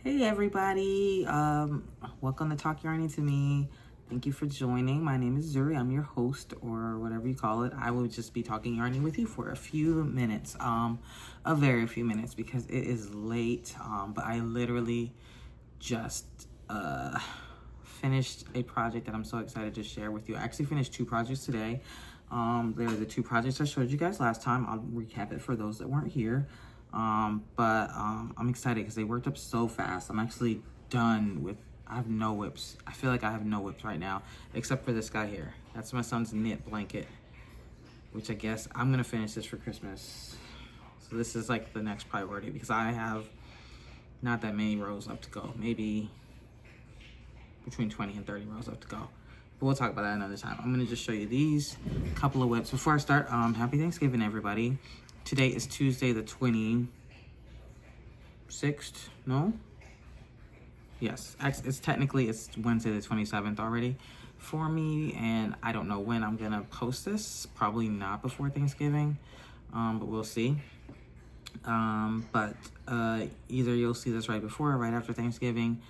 Hey everybody, welcome to Talk Yarning to Me. Thank you for joining. My name is Zuri. I'm your host, or whatever you call it. I will just be talking yarning with you for a few minutes, a very few minutes, because it is late. But I literally just finished a project that I'm so excited to share with you. I actually finished two projects today. They're the two projects I showed you guys last time. I'll recap it for those that weren't here. I'm excited because they worked up so fast. I'm actually done with, I have no WIPs. I feel like I have no WIPs right now, except for this guy here. That's my son's knit blanket, which I guess I'm gonna finish this for Christmas. So this is like the next priority because I have not that many rows left to go. Maybe between 20 and 30 rows left to go. But we'll talk about that another time. I'm gonna just show you these couple of WIPs. Before I start, happy Thanksgiving, everybody. Today is Tuesday the 26th, no? Yes, it's technically, it's Wednesday the 27th already for me, and I don't know when I'm gonna post this. Probably not before Thanksgiving, but we'll see. Either you'll see this right before or right after Thanksgiving,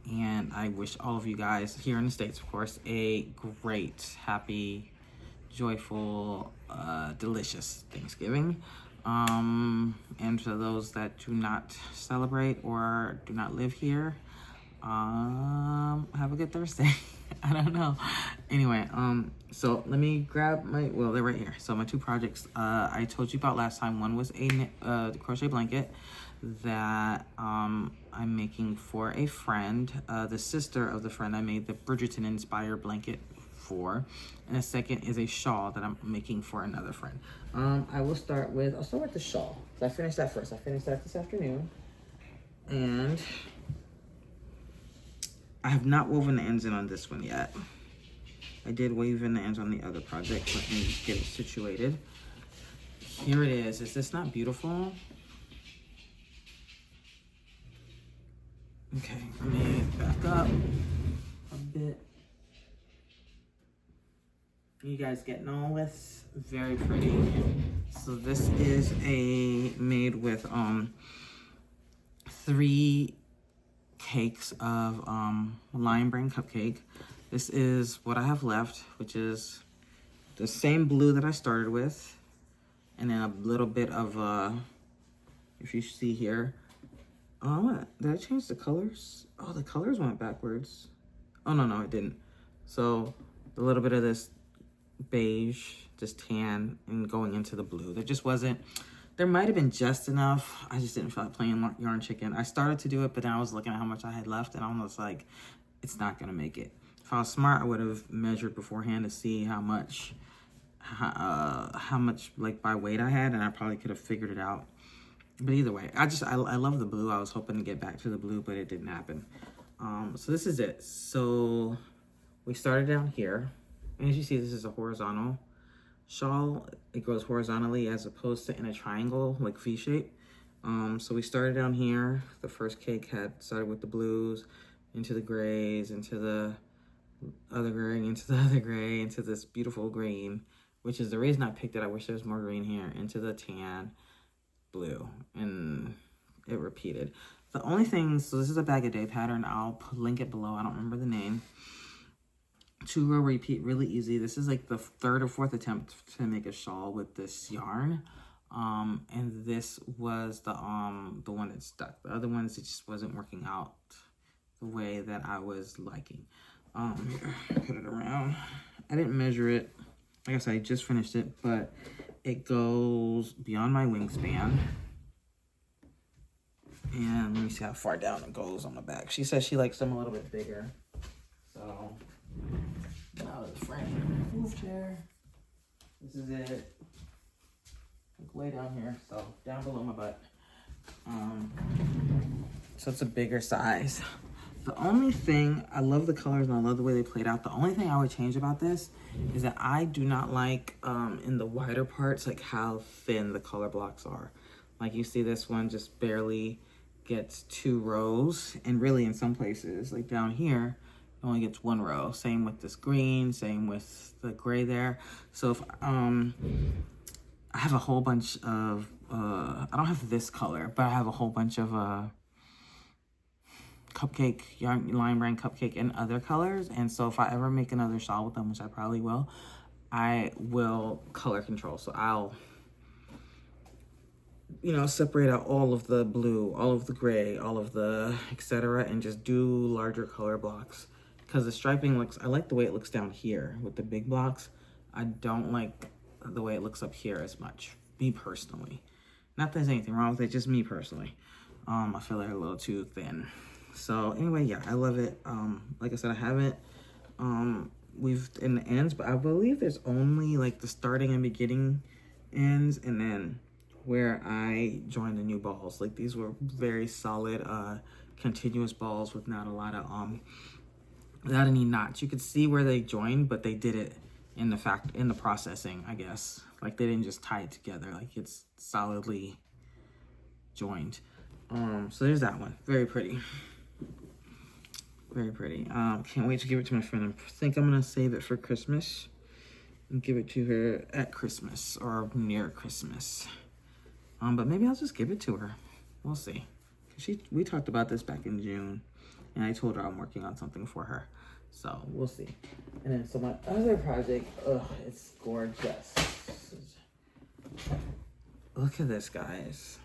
and I wish all of you guys here in the States, of course, a great, happy, joyful, delicious Thanksgiving. And for those that do not celebrate or do not live here, have a good Thursday. I don't know. Anyway, so let me grab my, well, they're right here. So my two projects, I told you about last time. One was a crochet blanket that I'm making for a friend, the sister of the friend I made the Bridgerton inspired blanket for, and the second is a shawl that I'm making for another friend. I'll start with the shawl. So I finished that first. I finished that this afternoon, and I have not woven the ends in on this one yet. I did weave in the ends on the other project. Let me get it situated. Here it is. Is this not beautiful? Okay, let me back up a bit. You guys getting all this? Very pretty. So this is made with 3 cakes of lime bran cupcake. This is what I have left, which is the same blue that I started with, and then a little bit of if you see here, did I change the colors? Oh, the colors went backwards. Oh no, it didn't. So a little bit of this beige, just tan, and going into the blue. There just wasn't, there might have been just enough. I just didn't feel like playing yarn chicken. I started to do it, but then I was looking at how much I had left, and I was like, it's not gonna make it. If I was smart, I would have measured beforehand to see how much like by weight I had, and I probably could have figured it out. But either way, I love the blue. I was hoping to get back to the blue, but it didn't happen. So this is it. So we started down here. And as you see, this is a horizontal shawl. It goes horizontally as opposed to in a triangle, like V shape. So we started down here. The first cake had started with the blues, into the grays, into the other gray, into the other gray, into this beautiful green, which is the reason I picked it. I wish there was more green here, into the tan, blue, and it repeated. The only thing, so this is a bag a day pattern. I'll link it below. I don't remember the name. 2-row repeat, really easy. This is like the 3rd or 4th attempt to make a shawl with this yarn, and this was the one that stuck. The other ones, it just wasn't working out the way that I was liking. Put it around. I didn't measure it. Like I said, I just finished it, but it goes beyond my wingspan. And let me see how far down it goes on the back. She says she likes them a little bit bigger, so. Out of the frame. Move chair. This is it. Like way down here, so down below my butt. So it's a bigger size. The only thing, I love the colors and I love the way they played out. The only thing I would change about this is that I do not like in the wider parts, like how thin the color blocks are. Like you see this one just barely gets 2 rows, and really in some places, like down here, only gets 1 row. Same with this green, same with the gray there. So if I have a whole bunch of I don't have this color, but I have a whole bunch of cupcake, yarn line brand cupcake in other colors. And so if I ever make another shawl with them, which I probably will, I will color control. So I'll, you know, separate out all of the blue, all of the gray, all of the etc., and just do larger color blocks. Because the striping looks, I like the way it looks down here with the big blocks. I don't like the way it looks up here as much, me personally. Not that there's anything wrong with it, just me personally. I feel they're a little too thin. So anyway, yeah, I love it. Like I said, I haven't weaved in the ends, but I believe there's only like the starting and beginning ends, and then where I joined the new balls. Like these were very solid, continuous balls with not a lot of without any knots. You could see where they joined, but they did it in the processing, I guess. Like they didn't just tie it together. Like it's solidly joined. So there's that one. Very pretty. Very pretty. Can't wait to give it to my friend. I think I'm gonna save it for Christmas and give it to her at Christmas or near Christmas. But maybe I'll just give it to her. We'll see. We talked about this back in June, and I told her I'm working on something for her. So we'll see. And then so my other project, it's gorgeous. Look at this, guys.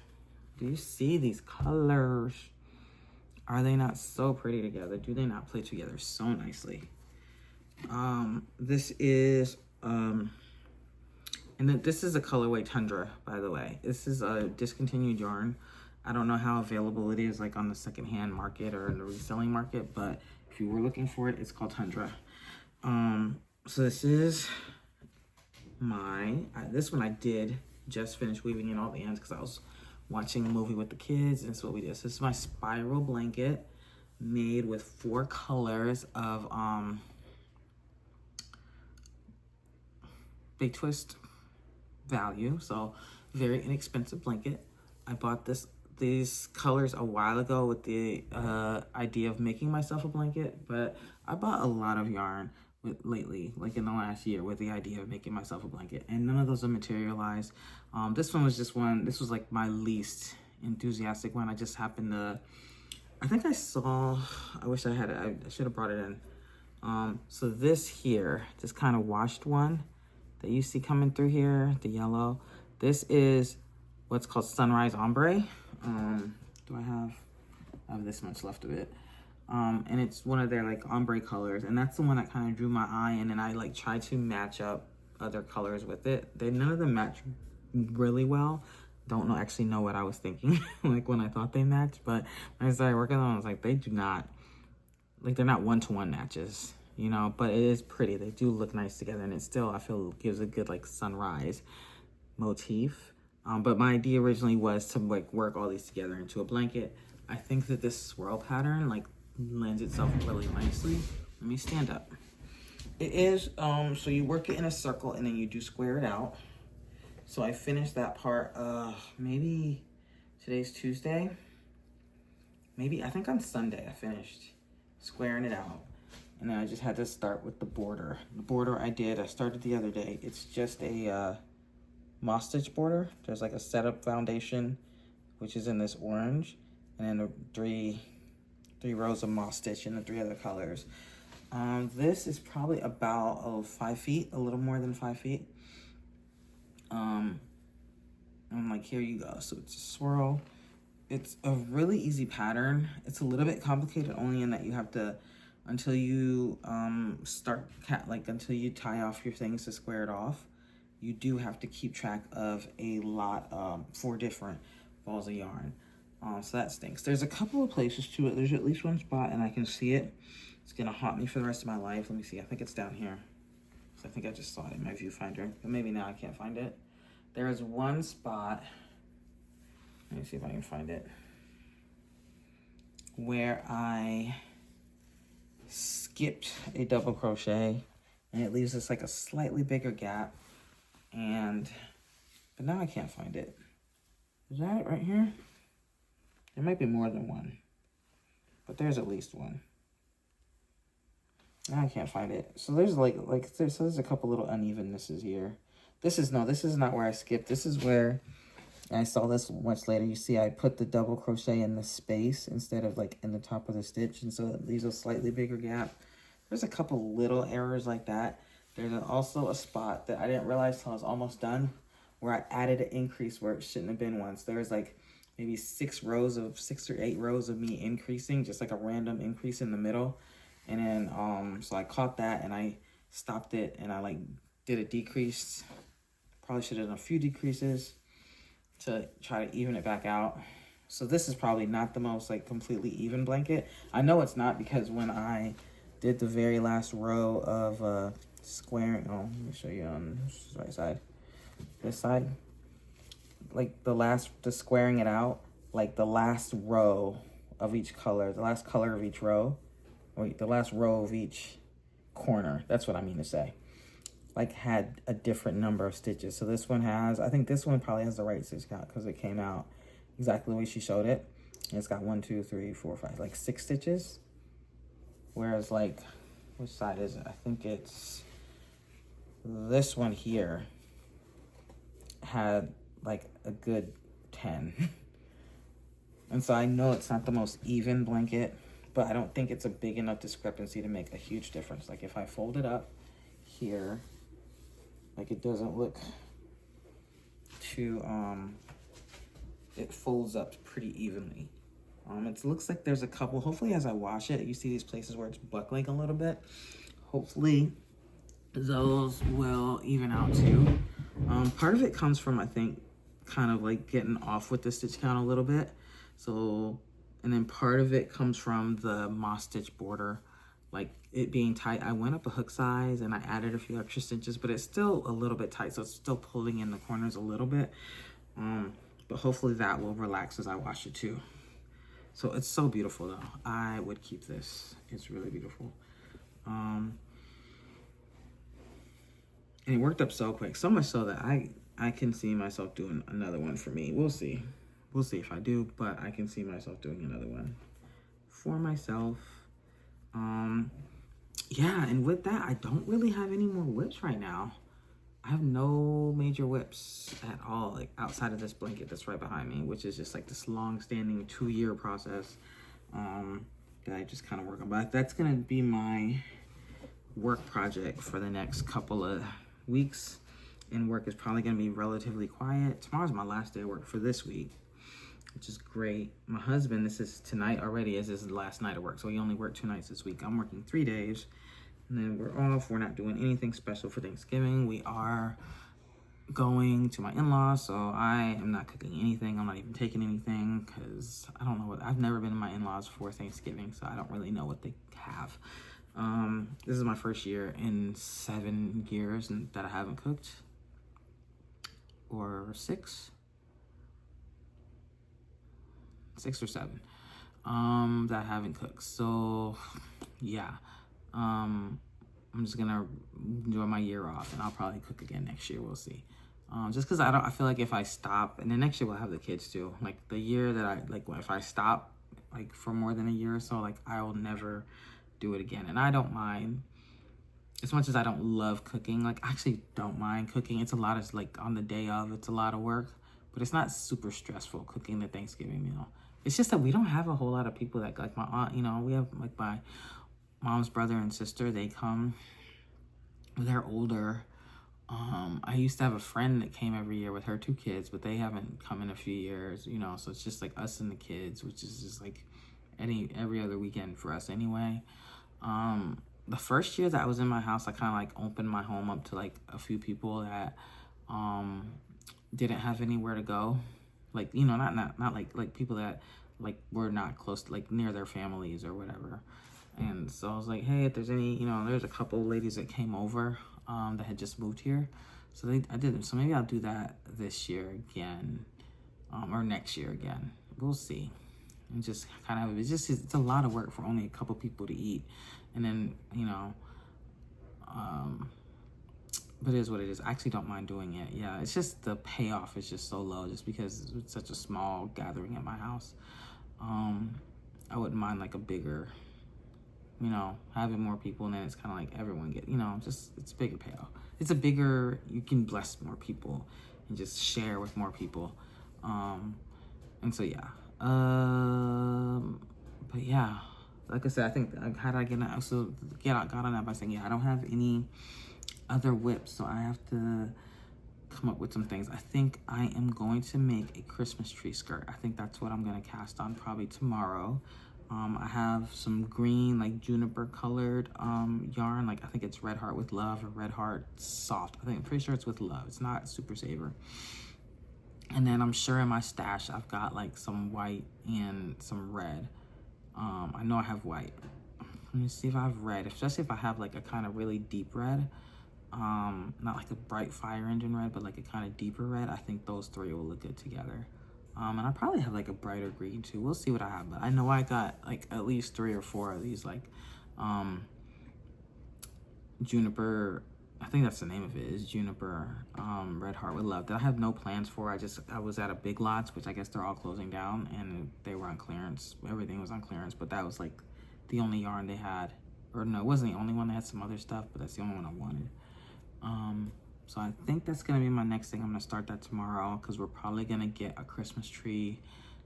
Do you see these colors? Are they not so pretty together? Do they not play together so nicely? This is and then this is a colorway Tundra, by the way. This is a discontinued yarn. I don't know how available it is like on the secondhand market or in the reselling market, but if you were looking for it, it's called Tundra. So this is this one I did just finish weaving in all the ends because I was watching a movie with the kids, and so what we did. So this is my spiral blanket made with 4 colors of Big Twist value, so very inexpensive blanket. I bought these colors a while ago with the idea of making myself a blanket, but I bought a lot of yarn lately, like in the last year, with the idea of making myself a blanket, and none of those have materialized. This one was just one, this was like my least enthusiastic one. I just happened to, I think I saw, I wish I had it, I should have brought it in. So this here, this kind of washed one that you see coming through here, the yellow, this is what's called Sunrise Ombre. Do I have this much left of it. And it's one of their like ombre colors, and that's the one that kind of drew my eye, and then I like tried to match up other colors with it. None of them match really well. Don't actually know what I was thinking like when I thought they matched, but when I started working on them, I was like, they do not, like they're not one-to-one matches, you know, but it is pretty. They do look nice together, and it still, I feel, gives a good like sunrise motif. But my idea originally was to like work all these together into a blanket. I think that this swirl pattern like lends itself really nicely. Let me stand up. It is, so you work it in a circle and then you do square it out. So I finished that part, maybe today's Tuesday. Maybe, I think on Sunday I finished squaring it out. And then I just had to start with the border. The border I started the other day. It's just a moss stitch border. There's like a setup foundation, which is in this orange, and then the three rows of moss stitch in the 3 other colors. This is probably about 5 feet, a little more than 5 feet. I'm like, here you go. So it's a swirl. It's a really easy pattern. It's a little bit complicated only in that you have to, until you until you tie off your things to square it off, you do have to keep track of a lot, 4 different balls of yarn. So that stinks. There's a couple of places to it. There's at least one spot and I can see it. It's gonna haunt me for the rest of my life. Let me see, I think it's down here. So I think I just saw it in my viewfinder, but maybe now I can't find it. There is one spot, let me see if I can find it, where I skipped a double crochet and it leaves us like a slightly bigger gap, but now I can't find it. Is that it right here? There might be more than one, but there's at least one. Now I can't find it. So there's there's a couple little unevennesses here. This is not where I skipped. This is where I saw this much later. You see, I put the double crochet in the space instead of like in the top of the stitch. And so it leaves a slightly bigger gap. There's a couple little errors like that. There's also a spot that I didn't realize till I was almost done where I added an increase where it shouldn't have been once. There was like maybe 6 or 8 rows of me increasing, just like a random increase in the middle. And then, so I caught that and I stopped it and I like did a decrease. Probably should have done a few decreases to try to even it back out. So this is probably not the most like completely even blanket. I know it's not because when I did the very last row of squaring, oh, let me show you on this right side, this side, like the squaring it out, like the last row of each color, the last color of each row, or the last row of each corner, that's what I mean to say, like had a different number of stitches. So this one has, I think this one probably has the right stitch count because it came out exactly the way she showed it. And it's got 1, 2, 3, 4, 5, like 6 stitches. Whereas like, which side is it? I think it's this one here had like a good 10. And so I know it's not the most even blanket, but I don't think it's a big enough discrepancy to make a huge difference. Like if I fold it up here, like it doesn't look too, it folds up pretty evenly. It looks like there's a couple, hopefully as I wash it, you see these places where it's buckling a little bit. Hopefully those will even out too. Part of it comes from, I think, kind of like getting off with the stitch count a little bit. So, and then part of it comes from the moss stitch border, like it being tight. I went up a hook size and I added a few extra stitches, but it's still a little bit tight. So it's still pulling in the corners a little bit. But hopefully that will relax as I wash it too. So it's so beautiful though. I would keep this. It's really beautiful. And it worked up so quick. So much so that I can see myself doing another one for me. We'll see. We'll see if I do, but I can see myself doing another one for myself. Yeah, and with that, I don't really have any more WIPs right now. I have no major WIPs at all, like outside of this blanket that's right behind me, which is just like this long-standing 2-year process that I just kind of work on. But that's gonna be my work project for the next couple of weeks, and work is probably gonna be relatively quiet. Tomorrow's my last day of work for this week, which is great. My husband, this is tonight already, is his last night of work, so he only worked 2 nights this week. I'm working 3 days. And then we're off. We're not doing anything special for Thanksgiving. We are going to my in-laws, so I am not cooking anything. I'm not even taking anything because I don't know what, I've never been to my in-laws for Thanksgiving, so I don't really know what they have. This is my first year in 7 years that I haven't cooked, or 6 or 7 that I haven't cooked. So yeah. I'm just gonna enjoy my year off, and I'll probably cook again next year. We'll see. Just because I feel like if I stop, and then next year we'll have the kids too. Like the year that if I stop like for more than a year or so, like I will never do it again. And I don't mind, as much as I don't love cooking. Like I actually don't mind cooking. It's a lot of like on the day of, it's a lot of work, but it's not super stressful cooking the Thanksgiving meal. It's just that we don't have a whole lot of people that, like my aunt, you know, we have like my mom's brother and sister, they come, they're older. I used to have a friend that came every year with her 2 kids, but they haven't come in a few years, you know, so it's just like us and the kids, which is just like every other weekend for us anyway. The first year that I was in my house, I kind of like opened my home up to like a few people that didn't have anywhere to go, like, you know, not like people that like were not close to, like near their families or whatever. And so I was like, hey, if there's any, you know, there's a couple ladies that came over that had just moved here. So I did. So maybe I'll do that this year again, or next year again. We'll see. And just kind of, it's a lot of work for only a couple people to eat. And then, you know, but it is what it is. I actually don't mind doing it. Yeah, it's just the payoff is just so low just because it's such a small gathering at my house. I wouldn't mind like a bigger, you know, having more people, and then it's kind of like everyone get, you know, just, it's bigger payoff. It's a bigger, you can bless more people and just share with more people. And so, yeah. But yeah, like I said, I think, how did I get on? So, got on that by saying, yeah, I don't have any other WIPs, so I have to come up with some things. I think I am going to make a Christmas tree skirt. I think that's what I'm going to cast on probably tomorrow. I have some green, like juniper colored yarn. Like I think it's Red Heart with Love or Red Heart Soft. I'm pretty sure it's with Love. It's not Super Saver. And then I'm sure in my stash I've got like some white and some red. I know I have white. Let me see if I have red, especially if I have like a kind of really deep red. Not like a bright fire engine red, but like a kind of deeper red. I think those three will look good together. And I probably have like a brighter green too. We'll see what I have, but I know I got like at least 3 or 4 of these like juniper, I think that's the name of it, is juniper Red Heart with Love, that I have no plans for. I was at a Big Lots, which I guess they're all closing down, and they were on clearance. Everything was on clearance, but that was like the only yarn they had. Or no, it wasn't the only one. They had some other stuff, but that's the only one I wanted. So I think that's gonna be my next thing. I'm gonna start that tomorrow, because we're probably gonna get a Christmas tree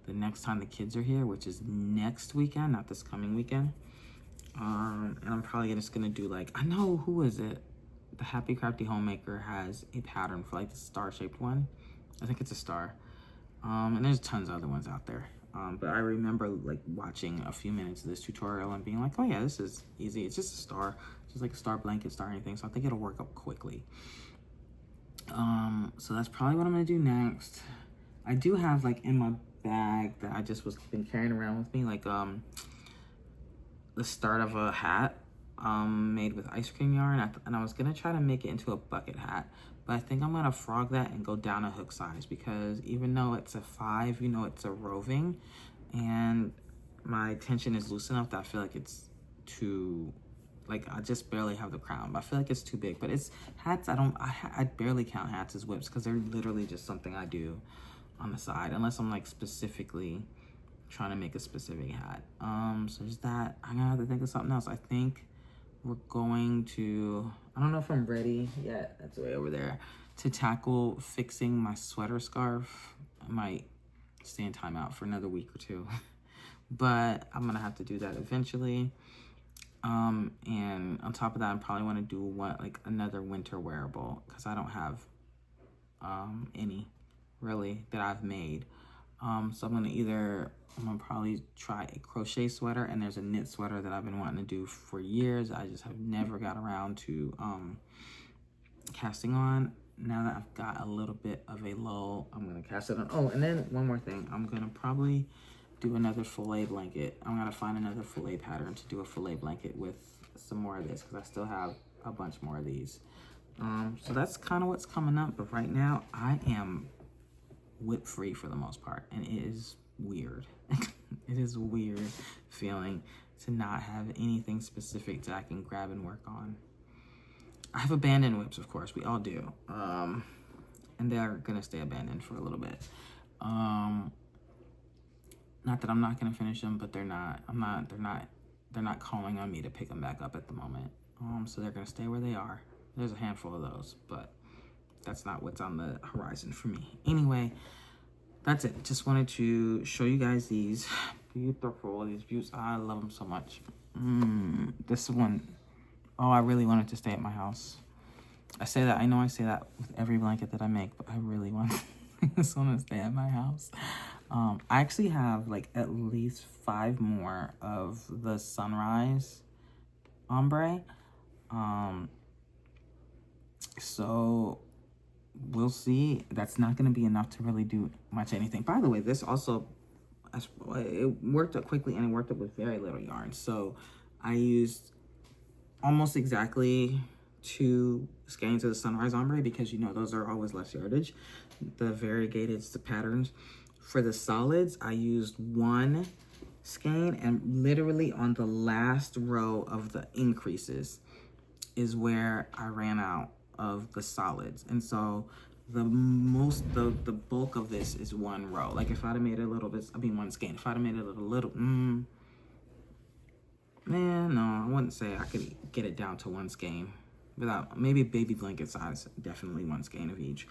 the next time the kids are here, which is next weekend, not this coming weekend. And I'm probably just gonna do like, I know, who is it? The Happy Crafty Homemaker has a pattern for like the star-shaped one. I think it's a star. And there's tons of other ones out there. But I remember like watching a few minutes of this tutorial and being like, oh yeah, this is easy. It's just a star, just like a star blanket, star anything. So I think it'll work up quickly. So that's probably what I'm gonna do next. I do have like in my bag that I just been carrying around with me, like the start of a hat made with ice cream yarn, and I was gonna try to make it into a bucket hat, but I think I'm gonna frog that and go down a hook size, because even though it's a 5, you know, it's a roving, and my tension is loose enough that I feel like it's too, like I just barely have the crown, but I feel like it's too big. But it's hats, I barely count hats as WIPs, because they're literally just something I do on the side, unless I'm like specifically trying to make a specific hat. So there's that. I'm gonna have to think of something else. I think we're going to, I don't know if I'm ready yet, that's way over there, to tackle fixing my sweater scarf. I might stay in timeout for another week or 2, but I'm gonna have to do that eventually. And on top of that, I probably want to do like another winter wearable, because I don't have any really that I've made. So I'm gonna probably try a crochet sweater, and there's a knit sweater that I've been wanting to do for years. I just have never got around to casting on. Now that I've got a little bit of a lull, I'm gonna cast it on. Oh, and then one more thing, I'm gonna probably do another fillet blanket. I'm gonna find another fillet pattern to do a fillet blanket with some more of this, because I still have a bunch more of these. So that's kind of what's coming up, but right now I am WIP free for the most part, and it is weird. It is weird feeling to not have anything specific that I can grab and work on. I have abandoned WIPs, of course, we all do, and they're gonna stay abandoned for a little bit. Not that I'm not gonna finish them, but they're not calling on me to pick them back up at the moment. So they're gonna stay where they are. There's a handful of those, but that's not what's on the horizon for me. Anyway, that's it. Just wanted to show you guys these beautiful, I love them so much. This one, oh, I really wanted to stay at my house. I know I say that with every blanket that I make, but I really want this one to stay at my house. I actually have like at least 5 more of the Sunrise ombre. So we'll see. That's not going to be enough to really do much anything. By the way, this also, it worked up quickly, and it worked up with very little yarn. So I used almost exactly 2 skeins of the Sunrise ombre, because you know those are always less yardage. The variegated patterns. For the solids, I used 1 skein, and literally on the last row of the increases is where I ran out of the solids. And so the bulk of this is 1 row. Like if I'd have made it a little bit, 1 skein. If I'd have made it a little, man, no, I wouldn't say I could get it down to 1 skein without, maybe baby blanket size, definitely 1 skein of each.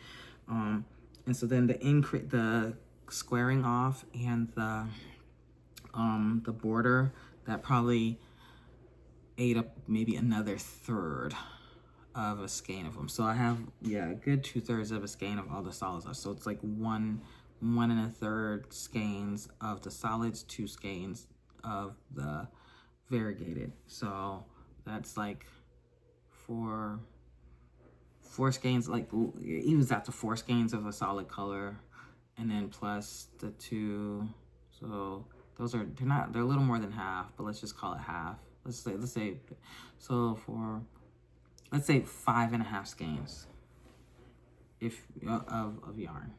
And so then the squaring off and the border, that probably ate up maybe another third of a skein of them. So I have, yeah, a good 2/3 of a skein of all the solids left. So it's like one and a third skeins of the solids, 2 skeins of the variegated. So that's like four skeins, like it evens out to 4 skeins of a solid color, and then plus the 2. So those are, they're a little more than half, but let's just call it half. Let's say, so let's say 5.5 skeins of yarn.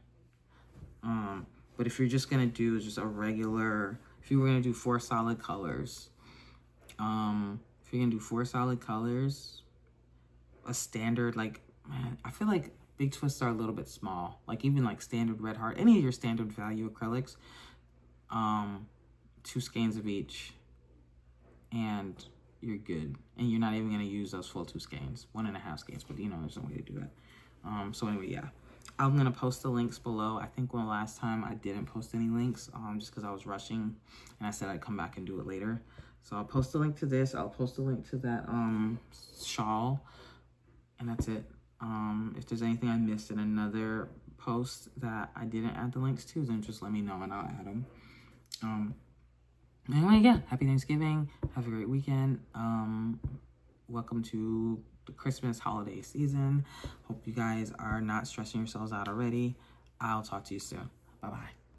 But if you're just gonna do just a regular, if you were gonna do 4 solid colors, if you're gonna do 4 solid colors, a standard, like, man, I feel like big twists are a little bit small. Like even like standard red heart, any of your standard value acrylics, 2 skeins of each, and you're good. And you're not even gonna use those full 2 skeins, 1.5 skeins, but you know, there's no way to do that. So anyway, yeah. I'm gonna post the links below. I think when last time I didn't post any links, just because I was rushing, and I said I'd come back and do it later. So I'll post a link to this. I'll post a link to that shawl, and that's it. If there's anything I missed in another post that I didn't add the links to, then just let me know and I'll add them. Anyway, yeah, happy Thanksgiving. Have a great weekend. Welcome to the Christmas holiday season. Hope you guys are not stressing yourselves out already. I'll talk to you soon. Bye-bye.